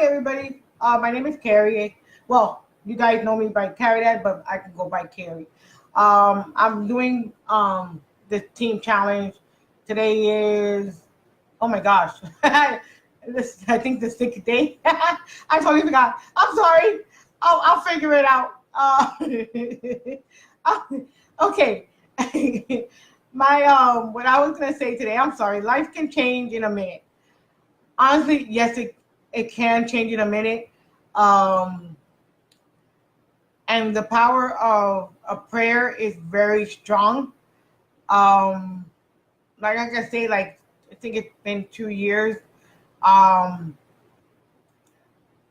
everybody. My name is Carrie. Well, you guys know me by Carrie Dad, but I can go by Carrie. I'm doing the team challenge. Today is, oh my gosh, I think the sixth day. I totally forgot. I'm sorry. I'll figure it out. Okay. What I was gonna say today. I'm sorry. Life can change in a minute. Honestly, yes, it can change in a minute. Um, and the power of a prayer is very strong. Um, like I can say, like I think it's been 2 years. Um,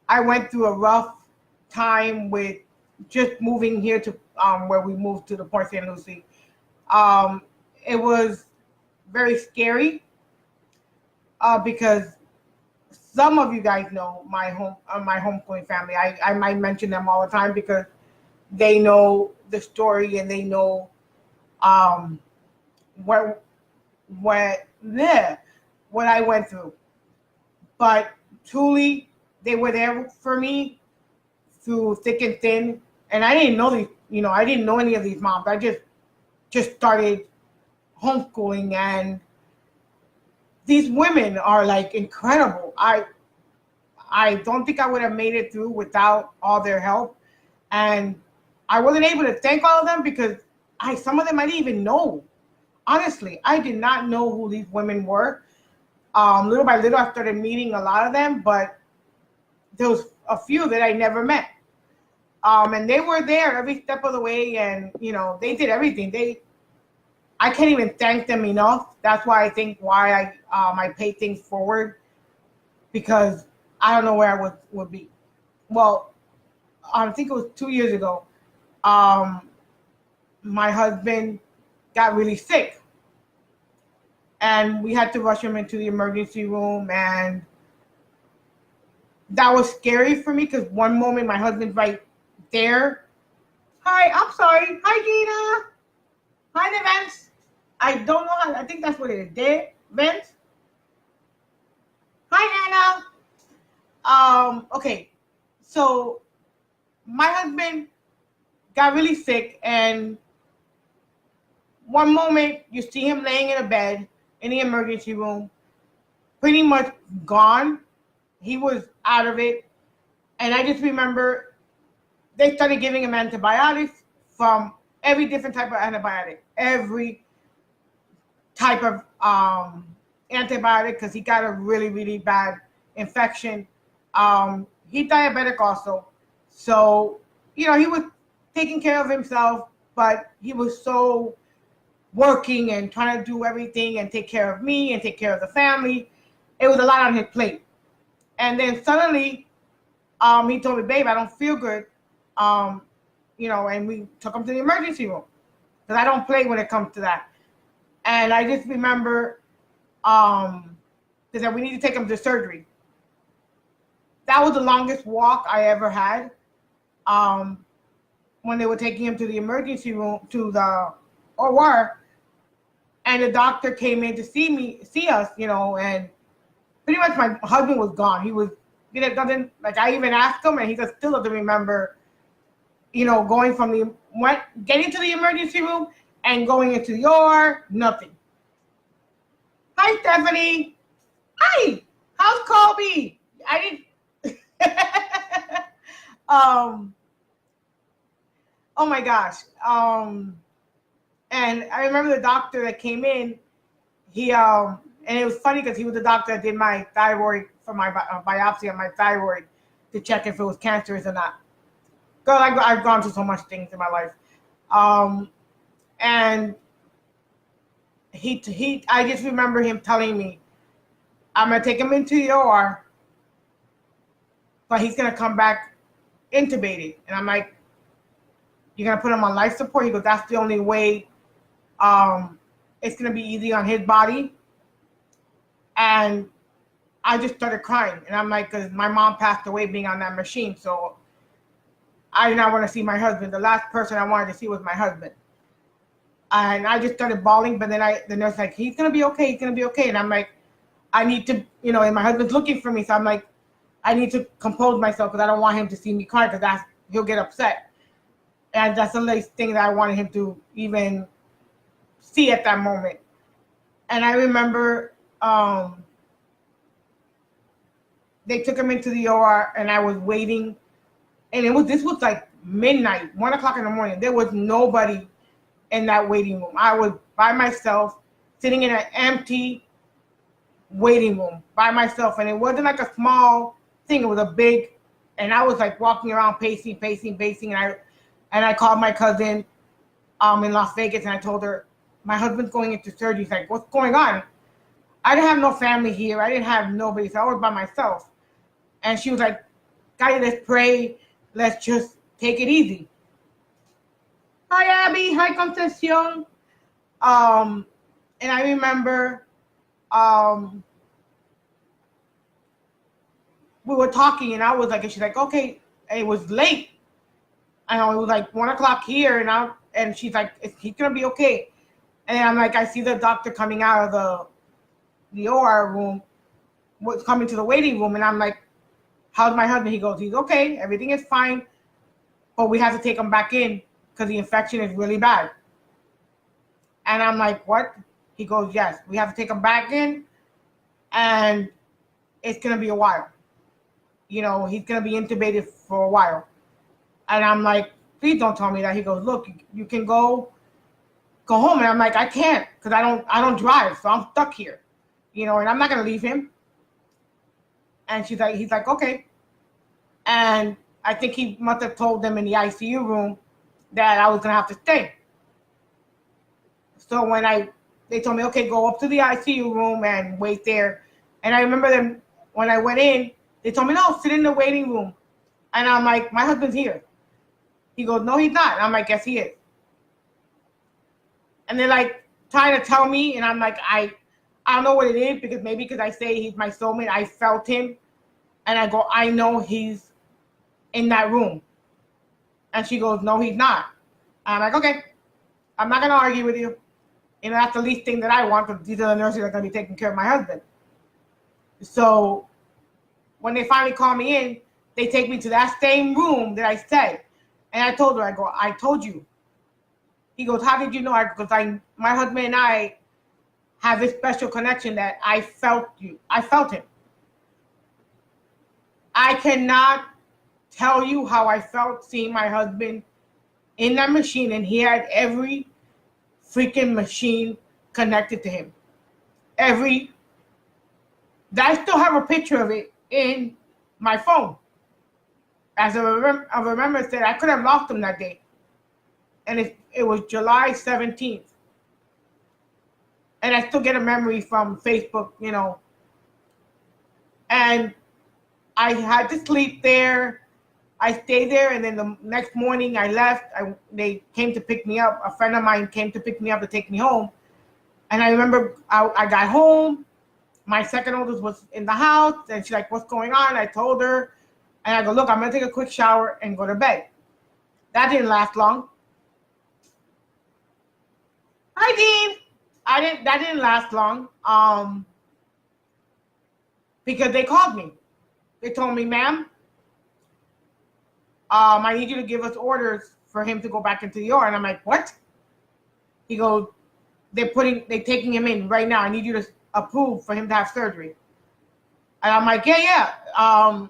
I went through a rough time with just moving here to where we moved to the Port St. Lucie. Um, it was very scary because some of you guys know my homeschooling family. I might mention them all the time because they know the story and they know um, what what yeah, what I went through. But truly, they were there for me through thick and thin. And I didn't know these, I didn't know any of these moms. I just started homeschooling, and these women are like incredible. I don't think I would have made it through without all their help. And I wasn't able to thank all of them because some of them I didn't even know. Honestly, I did not know who these women were. Little by little, I started meeting a lot of them, but there was a few that I never met. And they were there every step of the way, and they did everything. I can't even thank them enough. That's why I pay things forward, because I don't know where I would be. Well, I think it was 2 years ago. Um, my husband got really sick, and we had to rush him into the emergency room, and that was scary for me because one moment my husband's right there. Hi, I'm sorry. Hi, Gina. Hi, the Vince. I don't know how. I think that's what it is. There, Vince. Hi, Anna. Okay. So my husband got really sick, and one moment you see him laying in a bed in the emergency room, pretty much gone. He was out of it. And I just remember they started giving him antibiotics, from every different type of antibiotic, every type of antibiotic, because he got a really, really bad infection. He's diabetic also. So, he was taking care of himself, but he was so working and trying to do everything and take care of me and take care of the family. It was a lot on his plate. And then suddenly, he told me, babe, I don't feel good. And we took him to the emergency room because I don't play when it comes to that. And I just remember they said we need to take him to surgery. That was the longest walk I ever had. When they were taking him to the emergency room, to the OR, and the doctor came in to see us, and pretty much my husband was gone. He was, doesn't, like, I even asked him, and he just still doesn't remember, going from getting to the emergency room and going into the OR, nothing. Hi, Stephanie. Hi. How's Colby? I didn't. Oh my gosh. And I remember the doctor that came in. And it was funny because he was the doctor that did my thyroid, for my biopsy on my thyroid, to check if it was cancerous or not. Girl, I've gone through so much things in my life. And I just remember him telling me, I'm going to take him into the OR, but he's going to come back intubated. And I'm like, you're going to put him on life support? He goes, that's the only way it's going to be easy on his body. And I just started crying. And I'm like, because my mom passed away being on that machine. So I did not want to see my husband. The last person I wanted to see was my husband. And I just started bawling. But then the nurse was like, he's going to be okay. He's going to be okay. And I'm like, I need to, and my husband's looking for me. So I'm like, I need to compose myself because I don't want him to see me cry because he'll get upset. And that's the least thing that I wanted him to even see at that moment. And I remember they took him into the OR, and I was waiting, and this was like midnight, 1 o'clock in the morning. There was nobody in that waiting room. I was by myself, sitting in an empty waiting room by myself, and it wasn't like a small thing. It was a big, and I was like walking around, pacing, and I called my cousin in Las Vegas, and I told her my husband's going into surgery. She's like, what's going on? I didn't have no family here. I didn't have nobody, so I was by myself. And she was like, guys, let's pray. Let's just take it easy. Hi, Abby. Hi, Concepcion. And I remember we were talking, and I was like, and she's like, okay. And it was late. I know it was like 1 o'clock here, and she's like, he's gonna be okay. And I'm like, I see the doctor coming out of the OR room, was coming to the waiting room, and I'm like, how's my husband? He goes, he's okay, everything is fine, but we have to take him back in because the infection is really bad. And I'm like, what? He goes, yes, we have to take him back in, and it's gonna be a while. You know, he's gonna be intubated for a while. And I'm like, please don't tell me that. He goes, look, you can go home. And I'm like, I can't, because I don't drive, so I'm stuck here. You know, and I'm not gonna leave him. And he's like, okay. And I think he must have told them in the ICU room that I was gonna have to stay. So they told me, okay, go up to the ICU room and wait there. And I remember them when I went in, they told me, no, sit in the waiting room. And I'm like, my husband's here. He goes, no, he's not. And I'm like, yes, he is. And they're like trying to tell me, and I'm like, I don't know what it is, because I say he's my soulmate. I felt him, and I go, I know he's in that room. And she goes, no, he's not. And I'm like, okay, I'm not gonna argue with you. You know, that's the least thing that I want, because these are the nurses that are gonna be taking care of my husband. So when they finally call me in, they take me to that same room that I said. And I told her, I go, I told you. He goes, how did you know? Because my husband and I have this special connection that I felt you. I felt him. I cannot tell you how I felt seeing my husband in that machine, and he had every freaking machine connected to him. I still have a picture of it in my phone. As I remember said, I could have lost him that day. And it was July 17th. And I still get a memory from Facebook, you know. And I had to sleep there. I stayed there, and then the next morning I left. They came to pick me up. A friend of mine came to pick me up to take me home. And I remember I got home. My second oldest was in the house, and she's like, what's going on? I told her. And I go, look, I'm going to take a quick shower and go to bed. That didn't last long. Hi, Dean. That didn't last long. Because they called me. They told me, ma'am, I need you to give us orders for him to go back into the OR. And I'm like, what? He goes, they're taking him in right now. I need you to approve for him to have surgery. And I'm like, yeah.